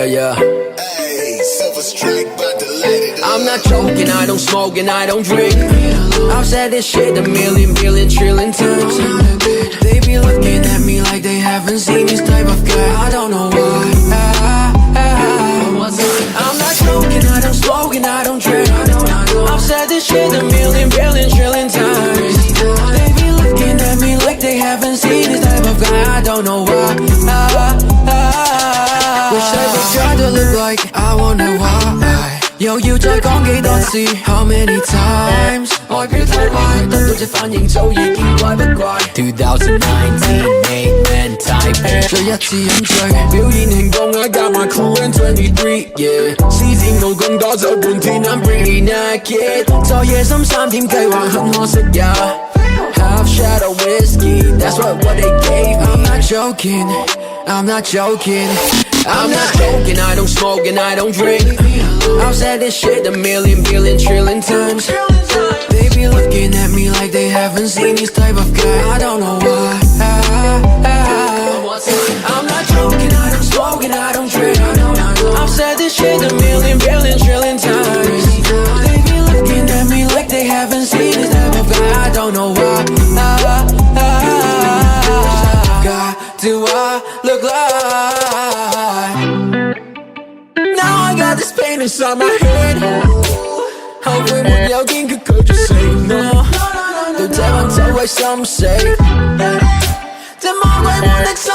yeah, yeah. Hey, silver strike, but to light it up. I'm not joking, I don't smoke and I don't drink. I've said this shit a million, billion, trillion times. They be looking at me like they haven't seen this type of guy. I don't know why. I'm not joking, I don't smoke and I don't drink. I've said this shit a million, billion, trillion times. They be looking at me like they haven't seen this type of guy. I don't know why. Wish I could try to look like I wonder why. Yo, 要再講幾多次 How many times 外表太壞得到這反應早已見怪不怪 2019 Mainland Taipei 再一次飲醉表演慶功 I got my crew in 23 yeah 施展到更多走半天 I'm pretty naked 在夜深3點計劃很可惜呀 Half shot of whiskey That's what they gave me I'm not joking I'm not joking I'm not joking, I don't smoke and I don't drink I've said this shit a million, billion, trillion times They be looking at me like they haven't seen this type of guy I don't know why I'm not joking, I don't smoke and I don't drink I've said this shit a million, billion, trillion times They be looking at me like they haven't seen this type of guy I don't know why God, do I look like Now I got this pain inside my head 後悔沒有堅決拒絕承諾到這晚就為心死這魔鬼般的心